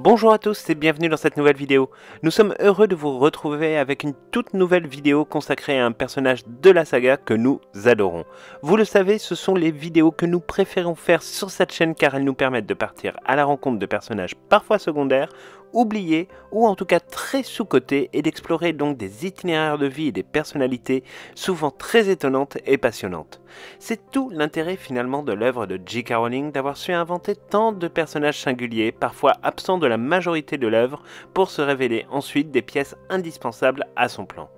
Bonjour à tous et bienvenue dans cette nouvelle vidéo. Nous sommes heureux de vous retrouver avec une toute nouvelle vidéo consacrée à un personnage de la saga que nous adorons. Vous le savez, ce sont les vidéos que nous préférons faire sur cette chaîne car elles nous permettent de partir à la rencontre de personnages parfois secondaires, oubliés ou en tout cas très sous-cotés et d'explorer donc des itinéraires de vie et des personnalités souvent très étonnantes et passionnantes. C'est tout l'intérêt finalement de l'œuvre de J.K. Rowling d'avoir su inventer tant de personnages singuliers, parfois absents de la majorité de l'œuvre, pour se révéler ensuite des pièces indispensables à son plan.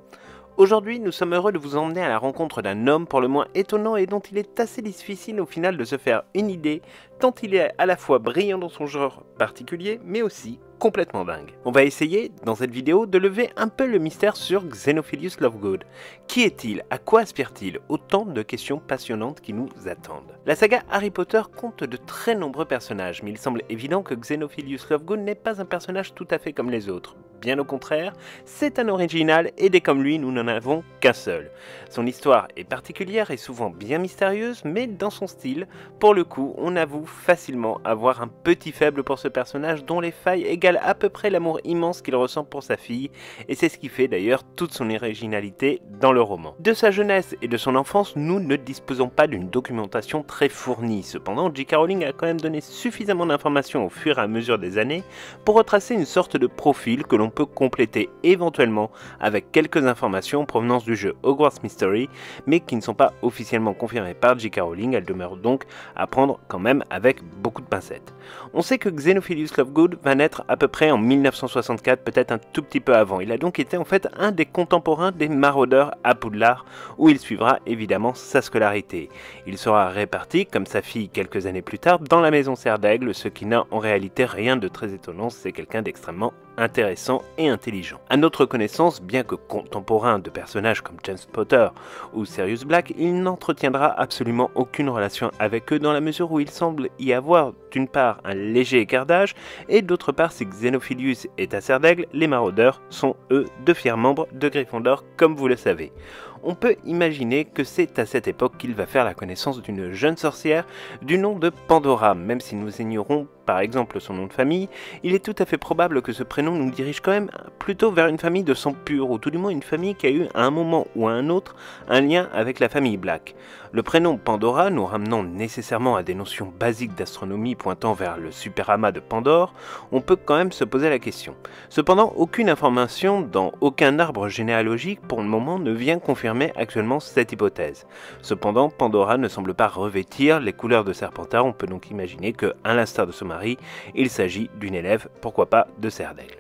Aujourd'hui, nous sommes heureux de vous emmener à la rencontre d'un homme pour le moins étonnant et dont il est assez difficile au final de se faire une idée, tant il est à la fois brillant dans son genre particulier, mais aussi complètement dingue. On va essayer, dans cette vidéo, de lever un peu le mystère sur Xenophilius Lovegood. Qui est-il? À quoi aspire-t-il? Autant de questions passionnantes qui nous attendent. La saga Harry Potter compte de très nombreux personnages, mais il semble évident que Xenophilius Lovegood n'est pas un personnage tout à fait comme les autres. Bien au contraire, c'est un original et des comme lui, nous n'en avons qu'un seul. Son histoire est particulière et souvent bien mystérieuse, mais dans son style, pour le coup, on avoue facilement avoir un petit faible pour ce personnage dont les failles égalent à peu près l'amour immense qu'il ressent pour sa fille, et c'est ce qui fait d'ailleurs toute son originalité dans le roman. De sa jeunesse et de son enfance, nous ne disposons pas d'une documentation très fournie. Cependant, J.K. Rowling a quand même donné suffisamment d'informations au fur et à mesure des années pour retracer une sorte de profil que l'on peut compléter éventuellement avec quelques informations en provenance du jeu Hogwarts Mystery, mais qui ne sont pas officiellement confirmées par J.K. Rowling. Elles demeurent donc à prendre quand même avec beaucoup de pincettes. On sait que Xenophilius Lovegood va naître à peu près en 1964, peut-être un tout petit peu avant. Il a donc été en fait un des contemporains des maraudeurs à Poudlard, où il suivra évidemment sa scolarité. Il sera réparti, comme sa fille quelques années plus tard, dans la maison Serre d'Aigle, ce qui n'a en réalité rien de très étonnant, c'est quelqu'un d'extrêmement intéressant et intelligent. À notre connaissance, bien que contemporain de personnages comme James Potter ou Sirius Black, il n'entretiendra absolument aucune relation avec eux dans la mesure où il semble y avoir d'une part un léger écart d'âge et d'autre part si Xenophilius est à Serre d'Aigle, les maraudeurs sont eux de fiers membres de Gryffondor comme vous le savez. On peut imaginer que c'est à cette époque qu'il va faire la connaissance d'une jeune sorcière du nom de Pandora. Même si nous ignorons par exemple son nom de famille, il est tout à fait probable que ce prénom nous dirige quand même plutôt vers une famille de sang pur, ou tout du moins une famille qui a eu à un moment ou à un autre un lien avec la famille Black. Le prénom Pandora nous ramenant nécessairement à des notions basiques d'astronomie pointant vers le superamas de Pandore, on peut quand même se poser la question. Cependant, aucune information dans aucun arbre généalogique pour le moment ne vient confirmer actuellement cette hypothèse. Cependant, Pandora ne semble pas revêtir les couleurs de Serpentard, on peut donc imaginer que, à l'instar de son mari, il s'agit d'une élève, pourquoi pas de Serre d'Aigle.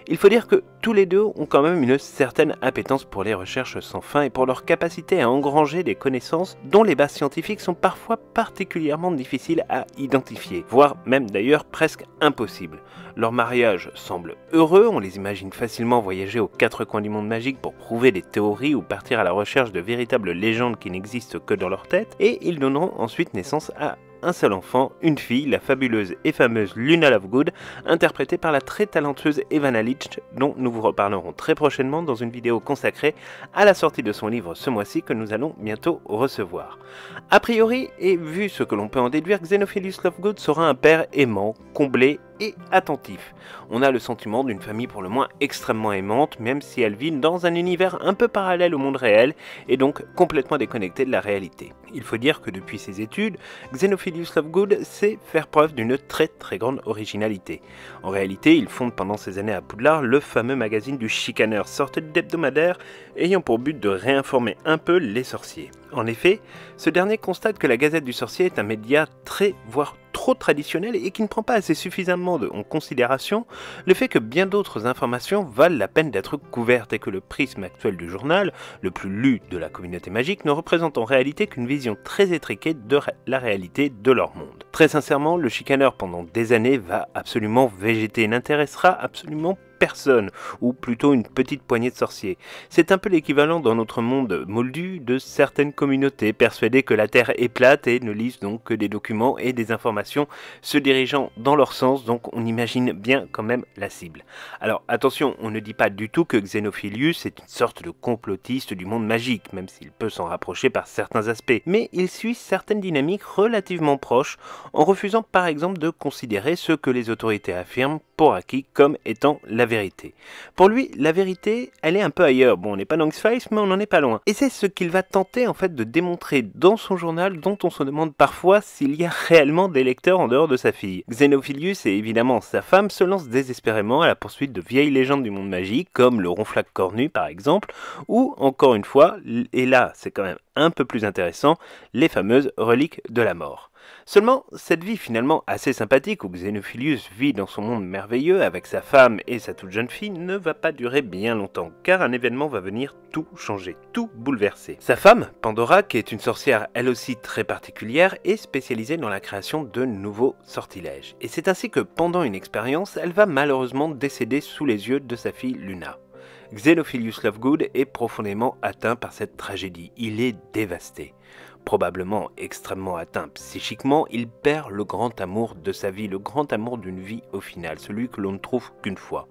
Il faut dire que tous les deux ont quand même une certaine appétence pour les recherches sans fin et pour leur capacité à engranger des connaissances dont les bases scientifiques sont parfois particulièrement difficiles à identifier, voire même d'ailleurs presque impossibles. Leur mariage semble heureux, on les imagine facilement voyager aux quatre coins du monde magique pour prouver des théories ou partir à la recherche de véritables légendes qui n'existent que dans leur tête, et ils donneront ensuite naissance à un seul enfant, une fille, la fabuleuse et fameuse Luna Lovegood, interprétée par la très talentueuse Evanna Litch, dont nous vous reparlerons très prochainement dans une vidéo consacrée à la sortie de son livre ce mois-ci que nous allons bientôt recevoir. A priori, et vu ce que l'on peut en déduire, Xenophilius Lovegood sera un père aimant, comblé et attentif. On a le sentiment d'une famille pour le moins extrêmement aimante, même si elle vit dans un univers un peu parallèle au monde réel et donc complètement déconnecté de la réalité. Il faut dire que depuis ses études, Xenophilius Lovegood sait faire preuve d'une très grande originalité. En réalité, il fonde pendant ses années à Poudlard le fameux magazine du Chicaneur, sorte d'hebdomadaire ayant pour but de réinformer un peu les sorciers. En effet, ce dernier constate que la Gazette du Sorcier est un média voire trop traditionnel et qui ne prend pas assez suffisamment en considération le fait que bien d'autres informations valent la peine d'être couvertes et que le prisme actuel du journal, le plus lu de la communauté magique, ne représente en réalité qu'une vision très étriquée de la réalité de leur monde. Très sincèrement, le chicaneur pendant des années va absolument végéter et n'intéressera absolument personne, ou plutôt une petite poignée de sorciers. C'est un peu l'équivalent dans notre monde moldu de certaines communautés persuadées que la Terre est plate et ne lisent donc que des documents et des informations se dirigeant dans leur sens, donc on imagine bien quand même la cible. Alors attention, on ne dit pas du tout que Xenophilius est une sorte de complotiste du monde magique, même s'il peut s'en rapprocher par certains aspects, mais il suit certaines dynamiques relativement proches, en refusant par exemple de considérer ce que les autorités affirment pour acquis comme étant la vérité. Pour lui, la vérité, elle est un peu ailleurs. Bon, on n'est pas dans X-Files, mais on n'en est pas loin. Et c'est ce qu'il va tenter en fait de démontrer dans son journal, dont on se demande parfois s'il y a réellement des lecteurs en dehors de sa fille. Xenophilius et évidemment sa femme se lancent désespérément à la poursuite de vieilles légendes du monde magique, comme le ronflac cornu par exemple, ou encore une fois, et là c'est quand même un peu plus intéressant, les fameuses reliques de la mort. Seulement, cette vie finalement assez sympathique où Xenophilius vit dans son monde merveilleux avec sa femme et sa toute jeune fille ne va pas durer bien longtemps, car un événement va venir tout changer, tout bouleverser. Sa femme, Pandora, qui est une sorcière elle aussi très particulière, est spécialisée dans la création de nouveaux sortilèges. Et c'est ainsi que pendant une expérience, elle va malheureusement décéder sous les yeux de sa fille Luna. Xenophilius Lovegood est profondément atteint par cette tragédie, il est dévasté. Probablement extrêmement atteint psychiquement, il perd le grand amour de sa vie, le grand amour d'une vie au final, celui que l'on ne trouve qu'une fois.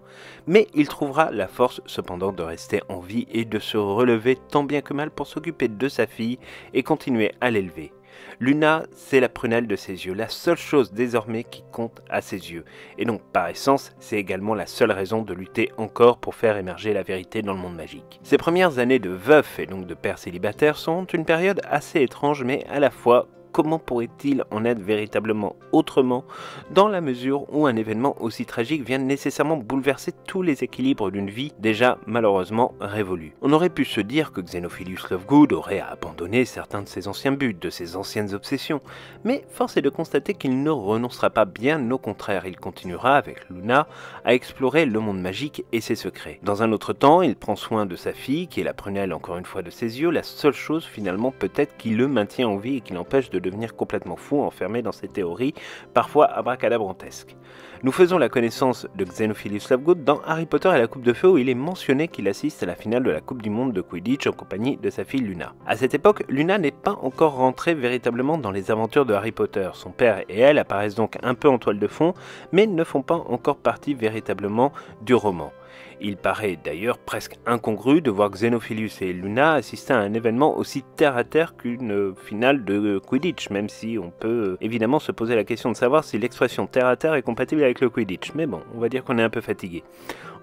Mais il trouvera la force cependant de rester en vie et de se relever tant bien que mal pour s'occuper de sa fille et continuer à l'élever. Luna, c'est la prunelle de ses yeux, la seule chose désormais qui compte à ses yeux. Et donc, par essence, c'est également la seule raison de lutter encore pour faire émerger la vérité dans le monde magique. Ses premières années de veuf et donc de père célibataire sont une période assez étrange, mais à la fois comment pourrait-il en être véritablement autrement dans la mesure où un événement aussi tragique vient nécessairement bouleverser tous les équilibres d'une vie déjà malheureusement révolue. On aurait pu se dire que Xenophilius Lovegood aurait abandonné certains de ses anciens buts, de ses anciennes obsessions, mais force est de constater qu'il ne renoncera pas, bien au contraire, il continuera avec Luna à explorer le monde magique et ses secrets. Dans un autre temps, il prend soin de sa fille, qui est la prunelle encore une fois de ses yeux, la seule chose finalement peut-être qui le maintient en vie et qui l'empêche de devenir complètement fou, enfermé dans ses théories, parfois abracadabrantesques. Nous faisons la connaissance de Xenophilius Lovegood dans Harry Potter et la Coupe de Feu, où il est mentionné qu'il assiste à la finale de la Coupe du Monde de Quidditch en compagnie de sa fille Luna. À cette époque, Luna n'est pas encore rentrée véritablement dans les aventures de Harry Potter. Son père et elle apparaissent donc un peu en toile de fond, mais ne font pas encore partie véritablement du roman. Il paraît d'ailleurs presque incongru de voir Xenophilius et Luna assister à un événement aussi terre-à-terre qu'une finale de Quidditch, même si on peut évidemment se poser la question de savoir si l'expression terre-à-terre est compatible avec le Quidditch. Mais bon, on va dire qu'on est un peu fatigué.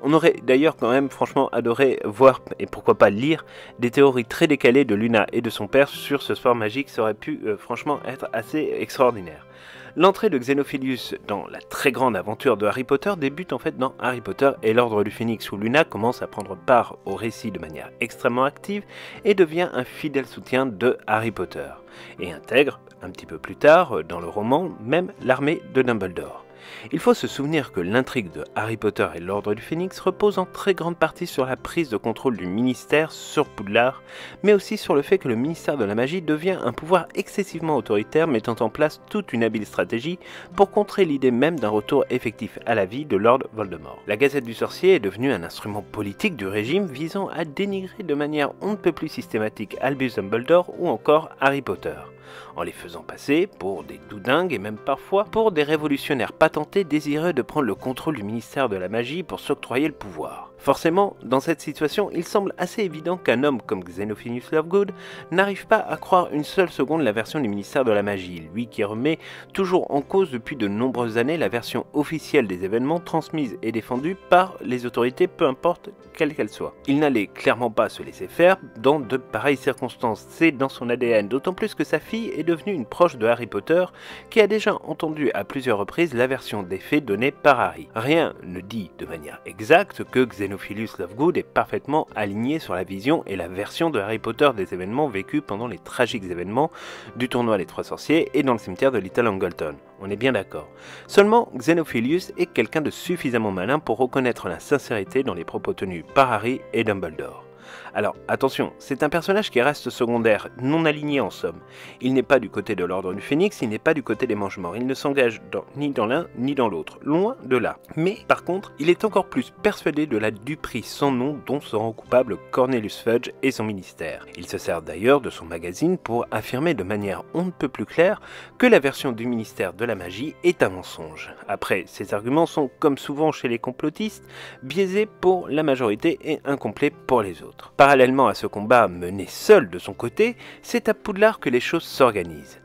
On aurait d'ailleurs quand même franchement adoré voir, et pourquoi pas lire, des théories très décalées de Luna et de son père sur ce sport magique. Ça aurait pu franchement être assez extraordinaire. L'entrée de Xenophilius dans la très grande aventure de Harry Potter débute en fait dans Harry Potter et l'Ordre du Phénix, où Luna commence à prendre part au récit de manière extrêmement active et devient un fidèle soutien de Harry Potter, et intègre, un petit peu plus tard dans le roman, même l'armée de Dumbledore. Il faut se souvenir que l'intrigue de Harry Potter et l'Ordre du Phénix repose en très grande partie sur la prise de contrôle du ministère sur Poudlard, mais aussi sur le fait que le ministère de la Magie devient un pouvoir excessivement autoritaire, mettant en place toute une habile stratégie pour contrer l'idée même d'un retour effectif à la vie de Lord Voldemort. La Gazette du Sorcier est devenue un instrument politique du régime visant à dénigrer de manière on ne peut plus systématique Albus Dumbledore ou encore Harry Potter, en les faisant passer pour des doudingues et même parfois pour des révolutionnaires patentés désireux de prendre le contrôle du ministère de la Magie pour s'octroyer le pouvoir. Forcément, dans cette situation, il semble assez évident qu'un homme comme Xenophilius Lovegood n'arrive pas à croire une seule seconde la version du ministère de la Magie, lui qui remet toujours en cause depuis de nombreuses années la version officielle des événements transmise et défendue par les autorités, peu importe quelles qu'elles soient. Il n'allait clairement pas se laisser faire dans de pareilles circonstances, c'est dans son ADN, d'autant plus que sa fille est devenue une proche de Harry Potter qui a déjà entendu à plusieurs reprises la version des faits donnée par Harry. Rien ne dit de manière exacte que Xenophilius Lovegood est parfaitement aligné sur la vision et la version de Harry Potter des événements vécus pendant les tragiques événements du tournoi des Trois Sorciers et dans le cimetière de Little Angleton. On est bien d'accord. Seulement, Xenophilius est quelqu'un de suffisamment malin pour reconnaître la sincérité dans les propos tenus par Harry et Dumbledore. Alors attention, c'est un personnage qui reste secondaire, non aligné en somme. Il n'est pas du côté de l'Ordre du Phénix, il n'est pas du côté des Mange-Morts, il ne s'engage ni dans l'un ni dans l'autre, loin de là. Mais par contre, il est encore plus persuadé de la duperie sans nom dont seront coupables Cornelius Fudge et son ministère. Il se sert d'ailleurs de son magazine pour affirmer de manière on ne peut plus claire que la version du ministère de la Magie est un mensonge. Après, ces arguments sont, comme souvent chez les complotistes, biaisés pour la majorité et incomplets pour les autres. Parallèlement à ce combat mené seul de son côté, c'est à Poudlard que les choses s'organisent.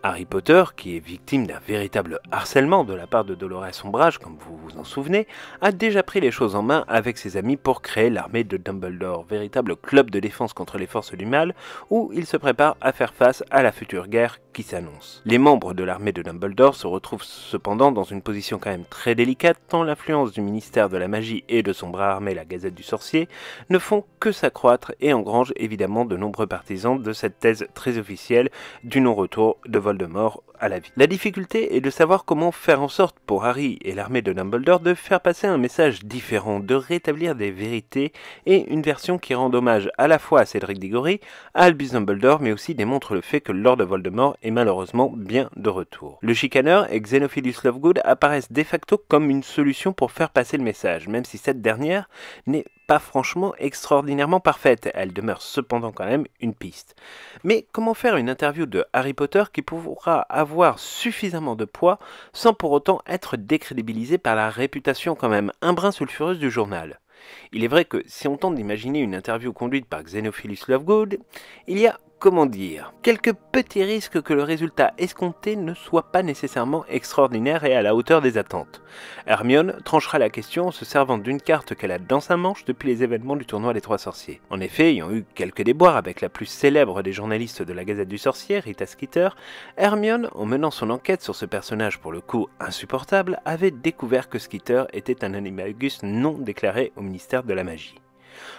Harry Potter, qui est victime d'un véritable harcèlement de la part de Dolores Umbridge, comme vous vous en souvenez, a déjà pris les choses en main avec ses amis pour créer l'armée de Dumbledore, véritable club de défense contre les forces du mal, où il se prépare à faire face à la future guerre qui s'annonce. Les membres de l'armée de Dumbledore se retrouvent cependant dans une position quand même très délicate, tant l'influence du ministère de la Magie et de son bras armé, la Gazette du Sorcier, ne font que s'accroître et engrangent évidemment de nombreux partisans de cette thèse très officielle du non-retour de Voldemort à la vie. La difficulté est de savoir comment faire en sorte pour Harry et l'armée de Dumbledore de faire passer un message différent, de rétablir des vérités et une version qui rend hommage à la fois à Cédric Diggory, à Albus Dumbledore, mais aussi démontre le fait que Lord Voldemort est malheureusement bien de retour. Le chicaneur et Xenophilius Lovegood apparaissent de facto comme une solution pour faire passer le message, même si cette dernière n'est pas franchement extraordinairement parfaite, elle demeure cependant quand même une piste. Mais comment faire une interview de Harry Potter qui pourra avoir suffisamment de poids sans pour autant être décrédibilisé par la réputation quand même un brin sulfureuse du journal? Il est vrai que si on tente d'imaginer une interview conduite par Xenophilius Lovegood, il y a, comment dire, quelques petits risques que le résultat escompté ne soit pas nécessairement extraordinaire et à la hauteur des attentes. Hermione tranchera la question en se servant d'une carte qu'elle a dans sa manche depuis les événements du tournoi des Trois Sorciers. En effet, ayant eu quelques déboires avec la plus célèbre des journalistes de la Gazette du Sorcier, Rita Skeeter, Hermione, en menant son enquête sur ce personnage pour le coup insupportable, avait découvert que Skeeter était un animagus non déclaré au ministère de la Magie.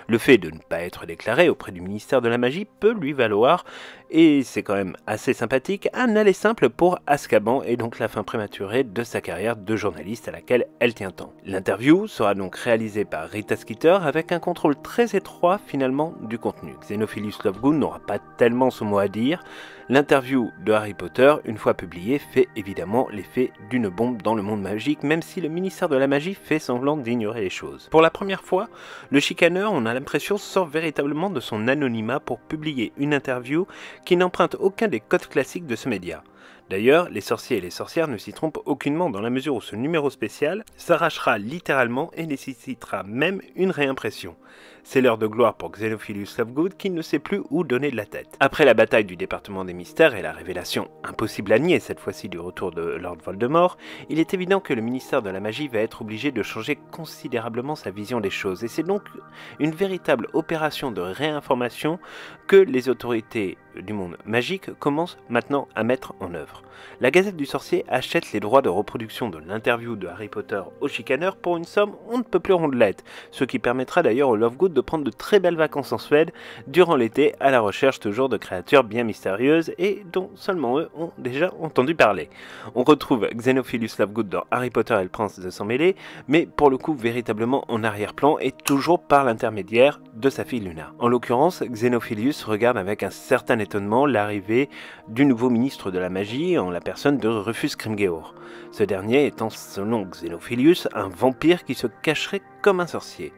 Le fait de ne pas être déclaré auprès du ministère de la Magie peut lui valoir, et c'est quand même assez sympathique, un aller simple pour Azkaban et donc la fin prématurée de sa carrière de journaliste à laquelle elle tient tant. L'interview sera donc réalisée par Rita Skeeter avec un contrôle très étroit finalement du contenu. Xenophilius Lovegood n'aura pas tellement son mot à dire. L'interview de Harry Potter, une fois publiée, fait évidemment l'effet d'une bombe dans le monde magique, même si le ministère de la Magie fait semblant d'ignorer les choses. Pour la première fois, le chicaneur, on a l'impression, sort véritablement de son anonymat pour publier une interview qui n'emprunte aucun des codes classiques de ce média. D'ailleurs, les sorciers et les sorcières ne s'y trompent aucunement dans la mesure où ce numéro spécial s'arrachera littéralement et nécessitera même une réimpression. C'est l'heure de gloire pour Xenophilius Lovegood qui ne sait plus où donner de la tête. Après la bataille du département des mystères et la révélation impossible à nier cette fois-ci du retour de Lord Voldemort, il est évident que le ministère de la Magie va être obligé de changer considérablement sa vision des choses et c'est donc une véritable opération de réinformation que les autorités du monde magique commencent maintenant à mettre en œuvre. La Gazette du Sorcier achète les droits de reproduction de l'interview de Harry Potter au chicaneur pour une somme on ne peut plus rondelette, ce qui permettra d'ailleurs au Lovegood de prendre de très belles vacances en Suède durant l'été à la recherche toujours de créatures bien mystérieuses et dont seulement eux ont déjà entendu parler. On retrouve Xenophilius Lovegood dans Harry Potter et le Prince de Sang Mêlé, mais pour le coup véritablement en arrière-plan et toujours par l'intermédiaire de sa fille Luna. En l'occurrence, Xenophilius regarde avec un certain étonnement l'arrivée du nouveau ministre de la Magie en la personne de Rufus Grimgeour. Ce dernier étant, selon Xenophilius, un vampire qui se cacherait comme un sorcier.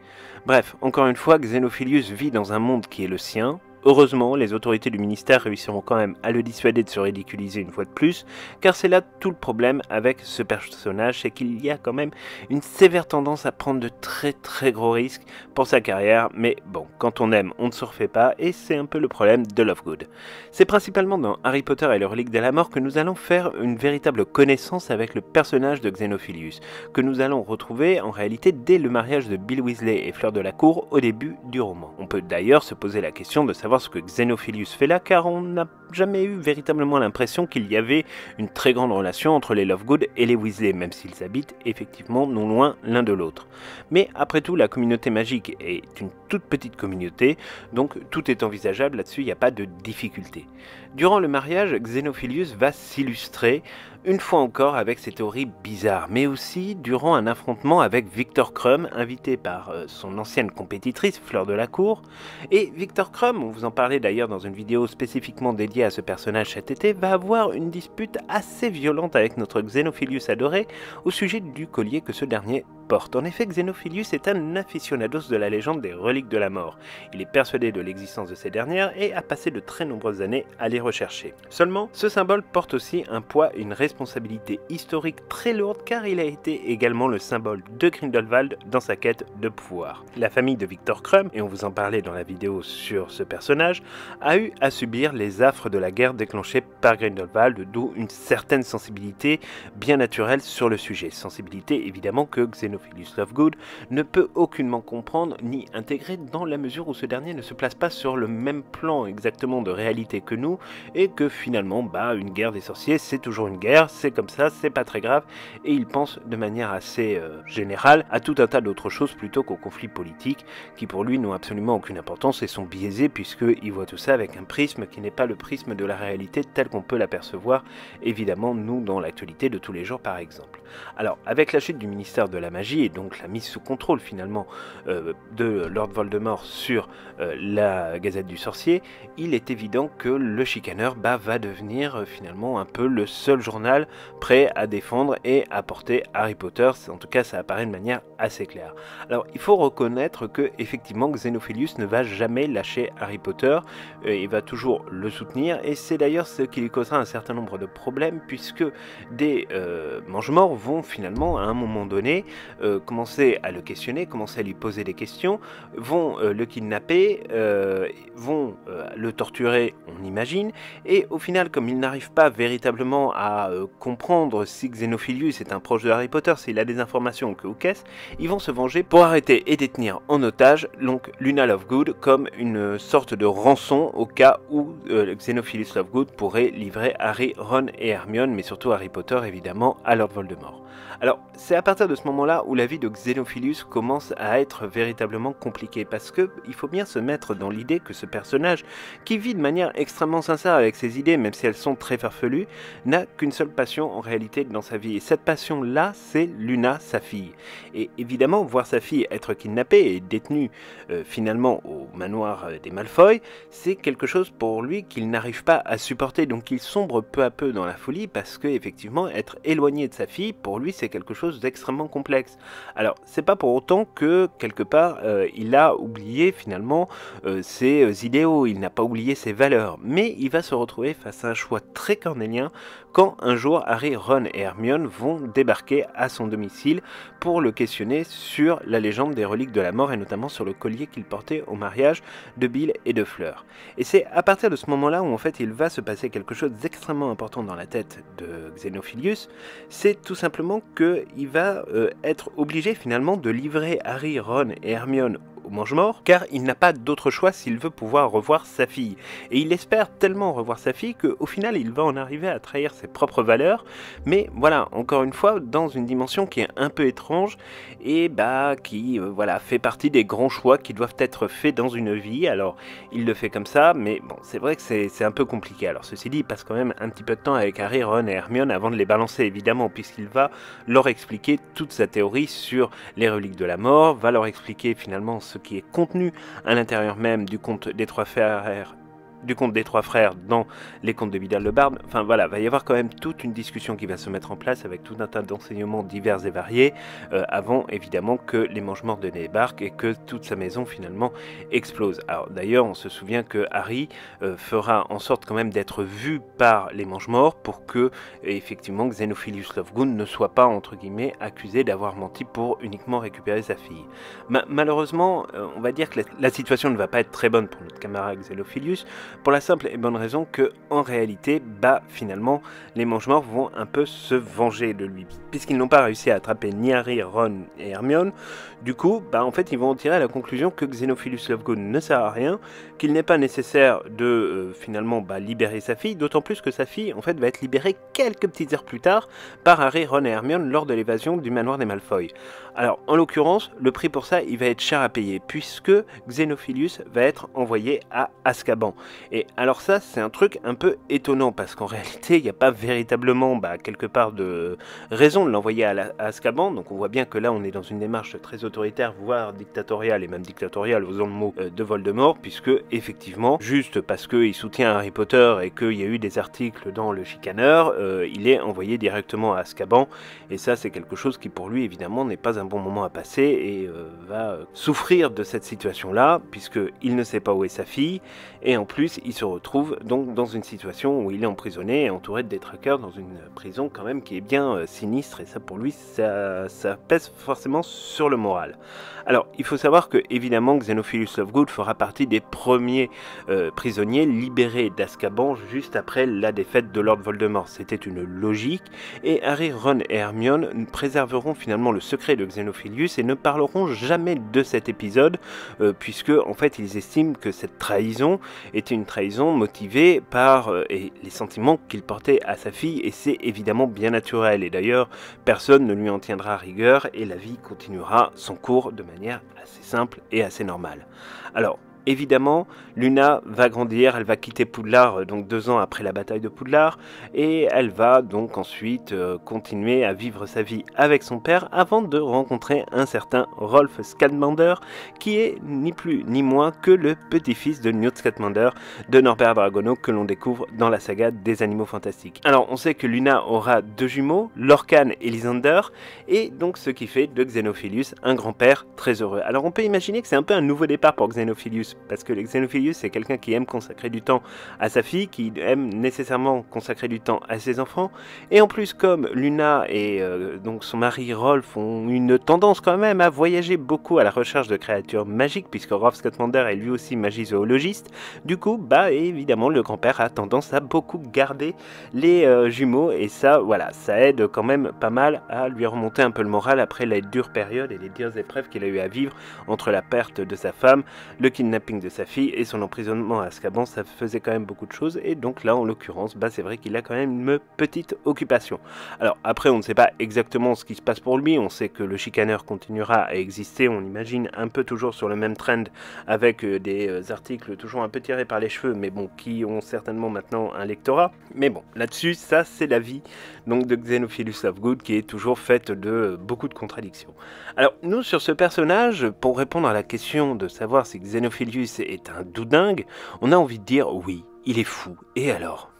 Bref, encore une fois, Xenophilius vit dans un monde qui est le sien. Heureusement, les autorités du ministère réussiront quand même à le dissuader de se ridiculiser une fois de plus, car c'est là tout le problème avec ce personnage, c'est qu'il y a quand même une sévère tendance à prendre de très gros risques pour sa carrière, mais bon, quand on aime, on ne se refait pas, et c'est un peu le problème de Lovegood. C'est principalement dans Harry Potter et le relique de la mort que nous allons faire une véritable connaissance avec le personnage de Xenophilius, que nous allons retrouver en réalité dès le mariage de Bill Weasley et Fleur de la Cour au début du roman. On peut d'ailleurs se poser la question de savoir ce que Xenophilius fait là, car on n'a jamais eu véritablement l'impression qu'il y avait une très grande relation entre les Lovegood et les Weasley, même s'ils habitent effectivement non loin l'un de l'autre. Mais après tout, la communauté magique est une toute petite communauté, donc tout est envisageable là-dessus, il n'y a pas de difficulté. Durant le mariage, Xenophilius va s'illustrer une fois encore avec ses théories bizarres, mais aussi durant un affrontement avec Viktor Krum, invité par son ancienne compétitrice Fleur de la Cour. Et Viktor Krum, on vous en parlait d'ailleurs dans une vidéo spécifiquement dédiée à ce personnage cet été, va avoir une dispute assez violente avec notre Xenophilius adoré au sujet du collier que ce dernier porte. En effet, Xenophilius est un aficionados de la légende des reliques de la mort. Il est persuadé de l'existence de ces dernières et a passé de très nombreuses années à les rechercher. Seulement, ce symbole porte aussi un poids et une responsabilité historique très lourde car il a été également le symbole de Grindelwald dans sa quête de pouvoir. La famille de Viktor Krum, et on vous en parlait dans la vidéo sur ce personnage, a eu à subir les affres de la guerre déclenchée par Grindelwald, d'où une certaine sensibilité bien naturelle sur le sujet. Sensibilité évidemment que Xenophilius Lovegood ne peut aucunement comprendre ni intégrer dans la mesure où ce dernier ne se place pas sur le même plan exactement de réalité que nous et que finalement une guerre des sorciers c'est toujours une guerre, c'est comme ça, c'est pas très grave et il pense de manière assez générale à tout un tas d'autres choses plutôt qu'aux conflits politiques qui pour lui n'ont absolument aucune importance et sont biaisés puisqu'il voit tout ça avec un prisme qui n'est pas le prisme de la réalité tel qu'on peut l'apercevoir évidemment nous dans l'actualité de tous les jours par exemple. Alors avec la chute du ministère de la magie et donc la mise sous contrôle finalement de Lord Voldemort sur la Gazette du Sorcier, il est évident que le chicaneur va devenir finalement un peu le seul journal prêt à défendre et à porter Harry Potter, en tout cas ça apparaît de manière assez claire. Alors il faut reconnaître que effectivement Xenophilius ne va jamais lâcher Harry Potter, il va toujours le soutenir et c'est d'ailleurs ce qui lui causera un certain nombre de problèmes puisque des mange-morts vont finalement à un moment donné commencer à le questionner, commencer à lui poser des questions, vont le kidnapper, vont le torturer on imagine, et au final comme il n'arrive pas véritablement à comprendre si Xenophilius est un proche de Harry Potter, s'il a des informations ou qu'est-ce, ils vont se venger pour arrêter et détenir en otage donc Luna Lovegood comme une sorte de rançon au cas où Xenophilius Lovegood pourrait livrer Harry, Ron et Hermione, mais surtout Harry Potter évidemment, à Lord Voldemort. Alors c'est à partir de ce moment-là où la vie de Xenophilius commence à être véritablement compliquée parce que il faut bien se mettre dans l'idée que ce personnage qui vit de manière extrêmement sincère avec ses idées, même si elles sont très farfelues, n'a qu'une seule passion en réalité dans sa vie. Et cette passion-là, c'est Luna, sa fille. Et évidemment, voir sa fille être kidnappée et détenue finalement au manoir des Malfoy, c'est quelque chose pour lui qu'il n'arrive pas à supporter. Donc il sombre peu à peu dans la folie parce que effectivement, être éloigné de sa fille, pour lui, c'est quelque chose d'extrêmement complexe. Alors, c'est pas pour autant que quelque part, il a oublié finalement ses idéaux, il n'a pas oublié ses valeurs, mais il va se retrouver face à un choix très cornélien quand un jour Harry, Ron et Hermione vont débarquer à son domicile pour le questionner sur la légende des reliques de la mort et notamment sur le collier qu'il portait au mariage de Bill et de Fleur. Et c'est à partir de ce moment-là où en fait il va se passer quelque chose d'extrêmement important dans la tête de Xenophilius, c'est tout simplement qu'il va être obligé finalement de livrer Harry, Ron et Hermione au mange-mort, car il n'a pas d'autre choix s'il veut pouvoir revoir sa fille. Et il espère tellement revoir sa fille qu'au final il va en arriver à trahir ses propres valeurs, mais voilà, encore une fois, dans une dimension qui est un peu étrange et qui voilà, fait partie des grands choix qui doivent être faits dans une vie. Alors il le fait comme ça, mais bon, c'est vrai que c'est un peu compliqué. Alors ceci dit, il passe quand même un petit peu de temps avec Harry, Ron et Hermione avant de les balancer évidemment, puisqu'il va leur expliquer toute sa théorie sur les reliques de la mort, va leur expliquer finalement ce qui est contenu à l'intérieur même du conte des trois frères dans les contes de Vidal le Barde. Enfin voilà, va y avoir quand même toute une discussion qui va se mettre en place avec tout un tas d'enseignements divers et variés avant évidemment que les mange-morts de débarquent et que toute sa maison finalement explose. Alors d'ailleurs on se souvient que Harry fera en sorte quand même d'être vu par les mange-morts pour que effectivement Xenophilius Lovegood ne soit pas entre guillemets accusé d'avoir menti pour uniquement récupérer sa fille. Malheureusement on va dire que la situation ne va pas être très bonne pour notre camarade Xenophilius, pour la simple et bonne raison que, en réalité, finalement, les mange-morts vont un peu se venger de lui. Puisqu'ils n'ont pas réussi à attraper ni Harry, Ron et Hermione, du coup, en fait, ils vont en tirer la conclusion que Xenophilius Lovegood ne sert à rien, qu'il n'est pas nécessaire de, finalement, libérer sa fille, d'autant plus que sa fille, en fait, va être libérée quelques petites heures plus tard par Harry, Ron et Hermione lors de l'évasion du manoir des Malfoy. Alors, en l'occurrence, le prix pour ça, il va être cher à payer, puisque Xenophilius va être envoyé à Azkaban. Et alors ça, c'est un truc un peu étonnant, parce qu'en réalité, il n'y a pas véritablement quelque part de raison de l'envoyer à Azkaban. Donc on voit bien que là, on est dans une démarche très autoritaire, voire dictatoriale, et même dictatoriale, osons le mot, de Voldemort, puisque effectivement, juste parce qu'il soutient Harry Potter et qu'il y a eu des articles dans le Chicaneur, il est envoyé directement à Azkaban, et ça c'est quelque chose qui pour lui évidemment n'est pas un bon moment à passer, et va souffrir de cette situation là, puisqu'il ne sait pas où est sa fille, et en plus il se retrouve donc dans une situation où il est emprisonné et entouré de détraqueurs dans une prison quand même qui est bien sinistre, et ça pour lui ça pèse forcément sur le moral. Alors il faut savoir que évidemment Xenophilius Lovegood fera partie des premiers prisonniers libérés d'Azkaban juste après la défaite de Lord Voldemort. C'était une logique, et Harry, Ron et Hermione préserveront finalement le secret de Xenophilius et ne parleront jamais de cet épisode, puisque en fait ils estiment que cette trahison était une trahison motivée par les sentiments qu'il portait à sa fille, et c'est évidemment bien naturel, et d'ailleurs personne ne lui en tiendra rigueur et la vie continuera son cours de manière assez simple et assez normale. Alors évidemment, Luna va grandir, elle va quitter Poudlard donc 2 ans après la bataille de Poudlard, et elle va donc ensuite continuer à vivre sa vie avec son père avant de rencontrer un certain Rolf Scamander, qui est ni plus ni moins que le petit-fils de Newt Scamander de Norbert Dragono, que l'on découvre dans la saga des Animaux Fantastiques. Alors on sait que Luna aura 2 jumeaux, Lorcan et Lysander, et donc ce qui fait de Xenophilius un grand-père très heureux. Alors on peut imaginer que c'est un peu un nouveau départ pour Xenophilius, parce que Xenophilius c'est quelqu'un qui aime consacrer du temps à sa fille, qui aime nécessairement consacrer du temps à ses enfants, et en plus comme Luna et donc son mari Rolf ont une tendance quand même à voyager beaucoup à la recherche de créatures magiques, puisque Rolf Scamander est lui aussi magizoologiste, du coup évidemment le grand-père a tendance à beaucoup garder les jumeaux, et ça voilà, ça aide quand même pas mal à lui remonter un peu le moral après les dures périodes et les dures épreuves qu'il a eu à vivre entre la perte de sa femme, le kidnapping de sa fille et son emprisonnement à Azkaban. Ça faisait quand même beaucoup de choses, et donc là en l'occurrence c'est vrai qu'il a quand même une petite occupation. Alors après on ne sait pas exactement ce qui se passe pour lui, on sait que le chicaneur continuera à exister, on imagine un peu toujours sur le même trend, avec des articles toujours un peu tirés par les cheveux, mais bon, qui ont certainement maintenant un lectorat, mais bon, là-dessus ça c'est la vie donc de Xenophilius Lovegood, qui est toujours faite de beaucoup de contradictions. Alors nous sur ce personnage, pour répondre à la question de savoir si Xenophilius est un doudingue, on a envie de dire oui, il est fou, et alors ?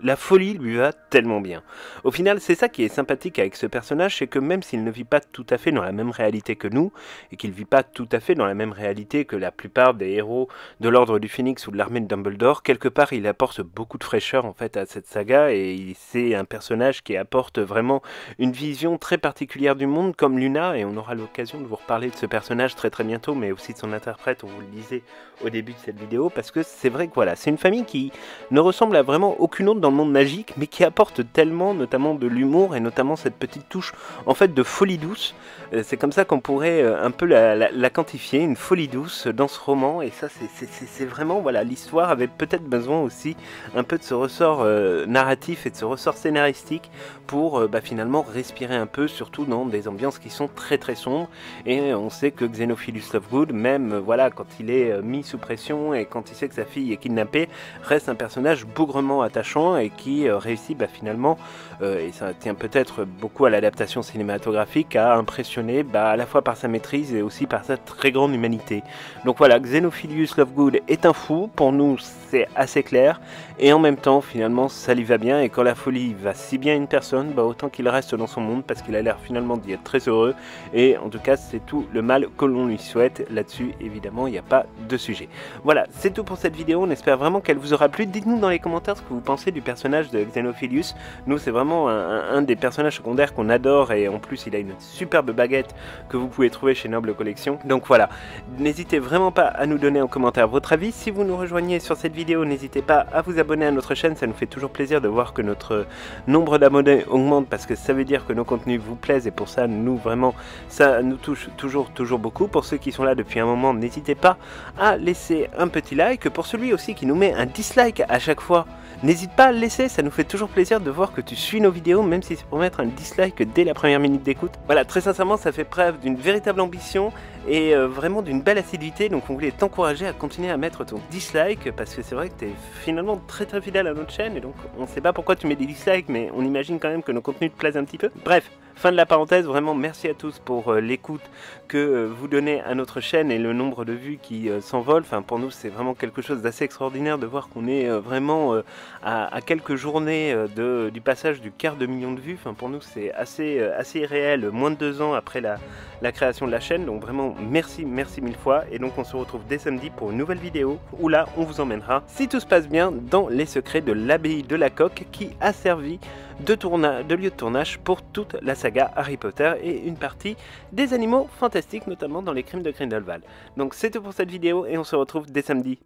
La folie lui va tellement bien. Au final, c'est ça qui est sympathique avec ce personnage, c'est que même s'il ne vit pas tout à fait dans la même réalité que nous, et qu'il ne vit pas tout à fait dans la même réalité que la plupart des héros de l'Ordre du Phénix ou de l'armée de Dumbledore, quelque part il apporte beaucoup de fraîcheur en fait à cette saga, et c'est un personnage qui apporte vraiment une vision très particulière du monde, comme Luna, et on aura l'occasion de vous reparler de ce personnage très très bientôt, mais aussi de son interprète, on vous le disait au début de cette vidéo, parce que c'est vrai que voilà, c'est une famille qui ne ressemble à vraiment aucune autre dans le monde magique, mais qui apporte tellement, notamment de l'humour, et notamment cette petite touche en fait de folie douce. C'est comme ça qu'on pourrait un peu la quantifier, une folie douce dans ce roman, et ça c'est vraiment, voilà, l'histoire avait peut-être besoin aussi un peu de ce ressort narratif et de ce ressort scénaristique pour finalement respirer un peu, surtout dans des ambiances qui sont très très sombres, et on sait que Xenophilius Lovegood, même voilà, quand il est mis sous pression et quand il sait que sa fille est kidnappée, reste un personnage bougrement attachant et qui réussit finalement, et ça tient peut-être beaucoup à l'adaptation cinématographique, à impressionner à la fois par sa maîtrise et aussi par sa très grande humanité. Donc voilà, Xenophilius Lovegood est un fou, pour nous c'est assez clair, et en même temps finalement ça lui va bien, et quand la folie va si bien à une personne, autant qu'il reste dans son monde, parce qu'il a l'air finalement d'y être très heureux, et en tout cas c'est tout le mal que l'on lui souhaite. Là-dessus évidemment il n'y a pas de sujet. Voilà, c'est tout pour cette vidéo, on espère vraiment qu'elle vous aura plu. Dites-nous dans les commentaires ce que vous pensez du personnage de Xenophilius. Nous c'est vraiment un des personnages secondaires qu'on adore, et en plus il a une superbe baguette que vous pouvez trouver chez Noble Collection. Donc voilà, n'hésitez vraiment pas à nous donner en commentaire votre avis. Si vous nous rejoignez sur cette vidéo, n'hésitez pas à vous abonner à notre chaîne, ça nous fait toujours plaisir de voir que notre nombre d'abonnés augmente, parce que ça veut dire que nos contenus vous plaisent, et pour ça nous vraiment ça nous touche toujours beaucoup. Pour ceux qui sont là depuis un moment, n'hésitez pas à laisser un petit like. Pour celui aussi qui nous met un dislike à chaque fois, n'hésite pas à le laisser, ça nous fait toujours plaisir de voir que tu suis nos vidéos, même si c'est pour mettre un dislike dès la première minute d'écoute. Voilà, très sincèrement ça fait preuve d'une véritable ambition et vraiment d'une belle assiduité. Donc on voulait t'encourager à continuer à mettre ton dislike, parce que c'est vrai que tu es finalement très fidèle à notre chaîne, et donc on sait pas pourquoi tu mets des dislikes, mais on imagine quand même que nos contenus te plaisent un petit peu. Bref, fin de la parenthèse, vraiment merci à tous pour l'écoute que vous donnez à notre chaîne et le nombre de vues qui s'envole. Enfin, pour nous c'est vraiment quelque chose d'assez extraordinaire de voir qu'on est vraiment à quelques journées du passage du quart de million de vues. Enfin, pour nous c'est assez irréel, moins de 2 ans après la création de la chaîne. Donc vraiment merci mille fois, et donc on se retrouve dès samedi pour une nouvelle vidéo où là on vous emmènera, si tout se passe bien, dans les secrets de l'abbaye de la Coque, qui a servi de lieu de tournage pour toute la saga Harry Potter et une partie des animaux fantastiques, notamment dans les crimes de Grindelwald. Donc c'est tout pour cette vidéo et on se retrouve dès samedi.